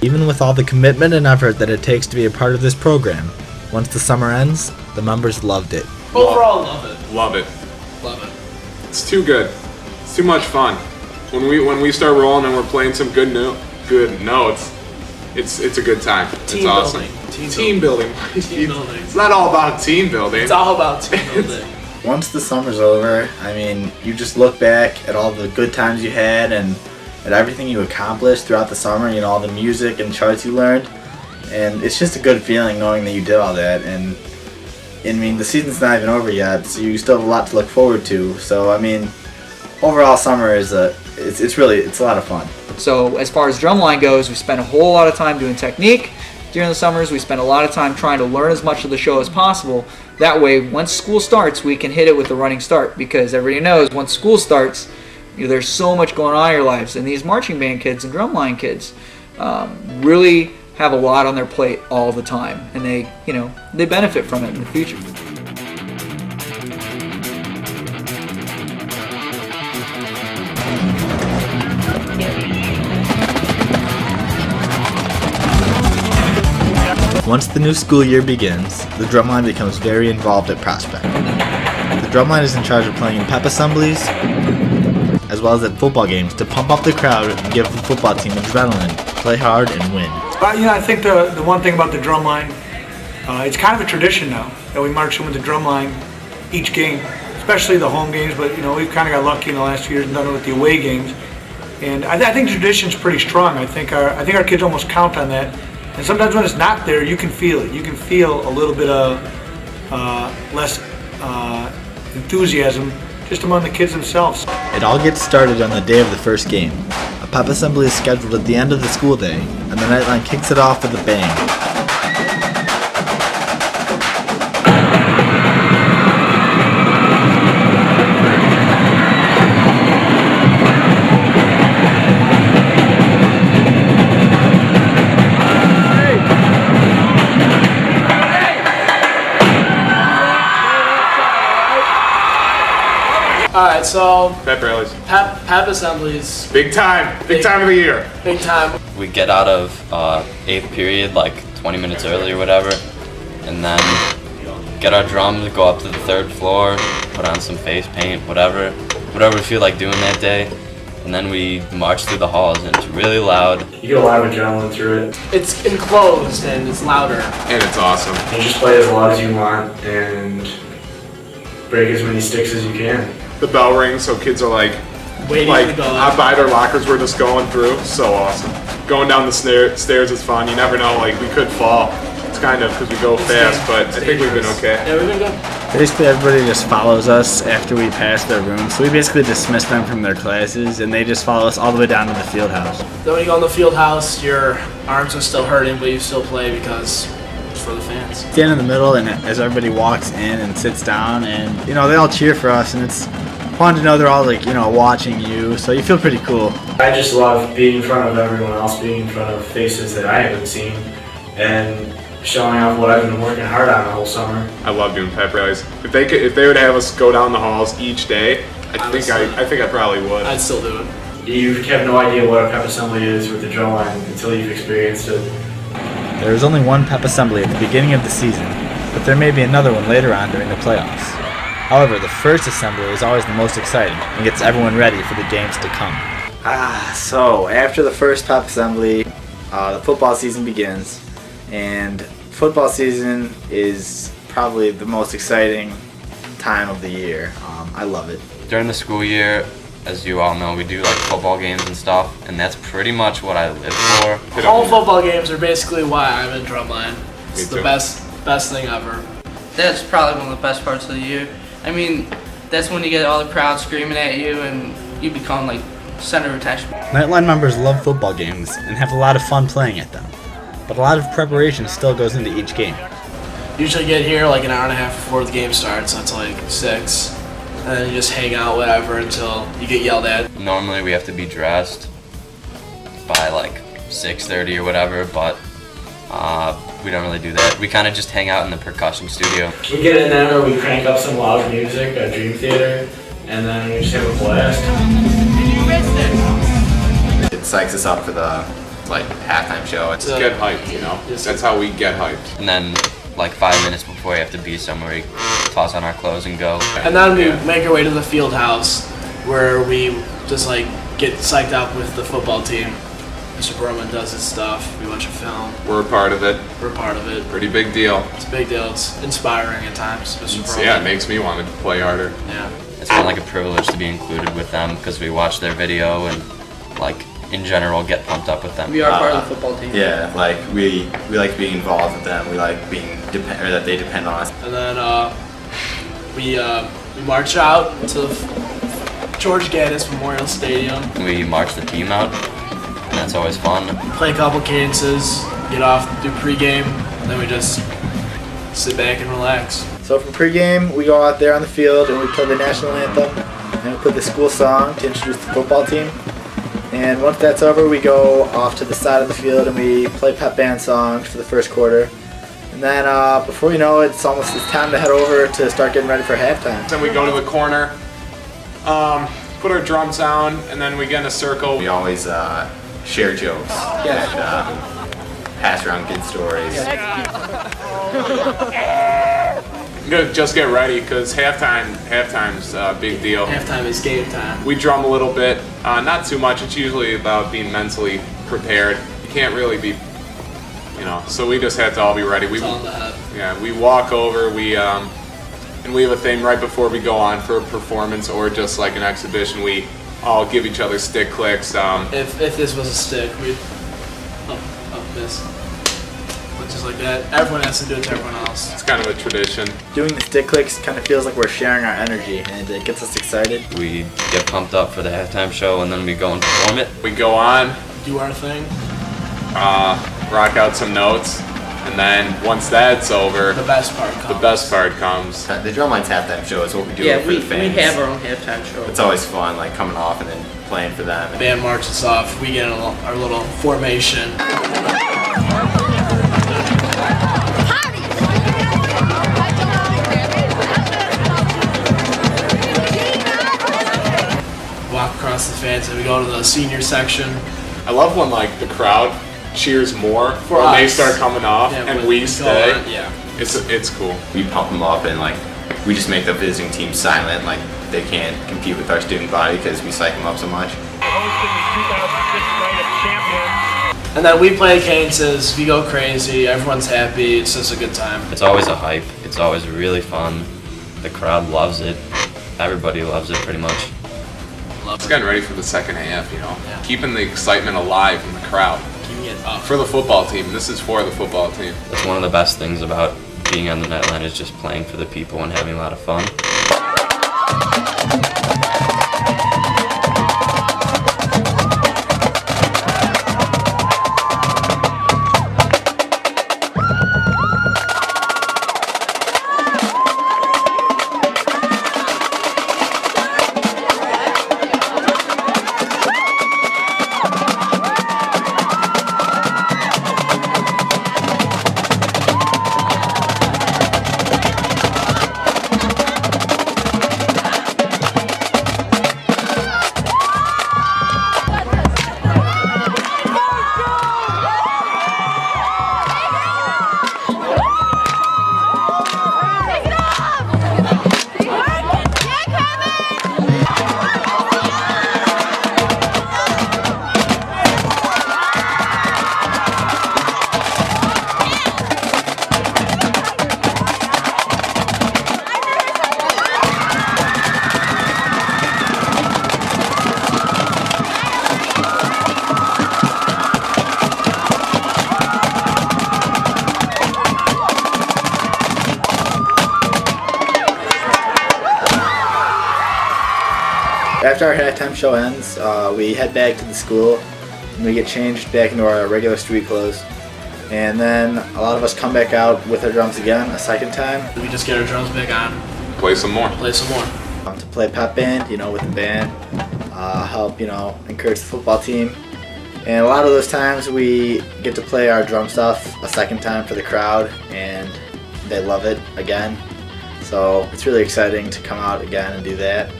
Even with all the commitment and effort that it takes to be a part of this program, once the summer ends, the members loved it. Overall, love it. Love it. Love it. It's too good. It's too much fun. When we start rolling and we're playing some good notes, it's a good time. It's awesome. Team building. It's not all about team building. It's all about team building. Once the summer's over, I mean, you just look back at all the good times you had and at everything you accomplished throughout the summer, you know, all the music and charts you learned. And it's just a good feeling knowing that you did all that. And I mean, the season's not even over yet, so you still have a lot to look forward to. So, I mean, overall summer is it's a lot of fun. So as far as drumline goes, we spent a whole lot of time doing technique during the summers. We spent a lot of time trying to learn as much of the show as possible. That way, once school starts, we can hit it with a running start, because everybody knows once school starts, you know, there's so much going on in your lives, and these marching band kids and drumline kids really have a lot on their plate all the time, and they benefit from it in the future. Once the new school year begins, the drumline becomes very involved at Prospect. The drumline is in charge of playing in pep assemblies, as well as at football games to pump up the crowd and give the football team adrenaline, play hard, and win. I think the one thing about the drumline, it's kind of a tradition now that we march in with the drumline each game, especially the home games. But we've kind of got lucky in the last few years and done it with the away games. And I think the tradition's pretty strong. I think our kids almost count on that. And sometimes when it's not there, you can feel it. You can feel a little bit of less enthusiasm just among the kids themselves. It all gets started on the day of the first game. A pep assembly is scheduled at the end of the school day, and the Knightline kicks it off with a bang. Alright, so Pep rallies. Pep assemblies. Big time of the year. Big time. We get out of 8th period like 20 minutes early or whatever, and then get our drums, go up to the 3rd floor, put on some face paint, whatever we feel like doing that day, and then we march through the halls, and it's really loud. You get a lot of adrenaline through it. It's enclosed and it's louder. And it's awesome. You just play as loud as you want and break as many sticks as you can. The bell rings, so kids are like Waiting to go out by their lockers. We're just going through. So awesome. Going down the stairs is fun. You never know, like we could fall. It's kind of because we go fast, but I think we've been okay. Yeah, we've been good. Basically, everybody just follows us after we pass their room. So we basically dismiss them from their classes, and they just follow us all the way down to the field house. Then when you go in the field house, your arms are still hurting, but you still play because it's for the fans. Stand in the middle, and as everybody walks in and sits down, and they all cheer for us, and it's fun to know they're all watching you. So you feel pretty cool. I just love being in front of everyone else, being in front of faces that I haven't seen, and showing off what I've been working hard on the whole summer. I love doing pep rallies. If they would have us go down the halls each day, I think I probably would. I'd still do it. You have no idea what a pep assembly is with the drumline until you've experienced it. There is only one pep assembly at the beginning of the season, but there may be another one later on during the playoffs. However, the first assembly is always the most exciting and gets everyone ready for the games to come. So after the first pep assembly, the football season begins, and football season is probably the most exciting time of the year. I love it. During the school year, as you all know, we do football games and stuff, and that's pretty much what I live for. Home football games are basically why I'm in drumline. It's the best thing ever. That's probably one of the best parts of the year. I mean, that's when you get all the crowd screaming at you and you become center of attention. Knightline members love football games and have a lot of fun playing at them, but a lot of preparation still goes into each game. Usually get here an hour and a half before the game starts, so it's 6, and then you just hang out whatever until you get yelled at. Normally we have to be dressed by 6:30 or whatever, but we don't really do that. We kind of just hang out in the percussion studio. We get in there, we crank up some loud music at Dream Theater, and then we just have a blast. It psychs us up for the halftime show. It's Get hyped, you know. That's how we get hyped. And then like 5 minutes before we have to be somewhere, we toss on our clothes and go. And then we make our way to the field house where we just like get psyched up with the football team. Mr. Berman does his stuff. We watch a film. We're a part of it. We're a part of it. Pretty big deal. It's a big deal. It's inspiring at times, Mr. Berman. Yeah, it makes me want to play harder. Yeah. It's kind of like a privilege to be included with them because we watch their video and like in general get pumped up with them. We are part of the football team. Yeah, like we like being involved with them. We like being or that they depend on us. And then we march out to George Gaddis Memorial Stadium. We march the team out, and that's always fun. Play a couple cadences, get off, do pregame, then we just sit back and relax. So for pregame, we go out there on the field and we play the national anthem and we play the school song to introduce the football team. And once that's over, we go off to the side of the field and we play pep band songs for the first quarter. And then before you know it, it's time to head over to start getting ready for halftime. Then we go to the corner, put our drums down, and then we get in a circle. We always share jokes and pass around good stories. Just get ready because halftime's a big deal. Halftime is game time. We drum a little bit, not too much. It's usually about being mentally prepared. You can't really be, so we just have to all be ready. It's all in the head. Yeah, we walk over, and we have a thing right before we go on for a performance or just like an exhibition. We all give each other stick clicks. If this was a stick, we'd up this. Just like that. Everyone has to do it to everyone else. It's kind of a tradition. Doing the stick clicks kind of feels like we're sharing our energy and it gets us excited. We get pumped up for the halftime show and then we go and perform it. We go on, do our thing, rock out some notes, and then once that's over, the best part comes. The best part comes. The Drumline's halftime show is what we do for the fans. We have our own halftime show. It's always fun, like coming off and then playing for them. The band marches off. We get in our little formation. Walk across the fence and we go to the senior section. I love when like the crowd cheers more For when us. they start coming off and we go stay. on, yeah. It's cool. We pump them up and like we just make the visiting team silent, like they can't compete with our student body because we psych them up so much. And then we play cadences, we go crazy, everyone's happy, it's just a good time. It's always a hype. It's always really fun. The crowd loves it. Everybody loves it pretty much. It's getting ready for the second half, Yeah. Keeping the excitement alive in the crowd. Keeping it up. For the football team. This is for the football team. That's one of the best things about being on the Knightline is just playing for the people and having a lot of fun. After our halftime show ends, we head back to the school and we get changed back into our regular street clothes. And then a lot of us come back out with our drums again a second time. We just get our drums back on, Play some more. play some more. To play pep band, with the band, help, encourage the football team. And a lot of those times we get to play our drum stuff a second time for the crowd and they love it again. So it's really exciting to come out again and do that.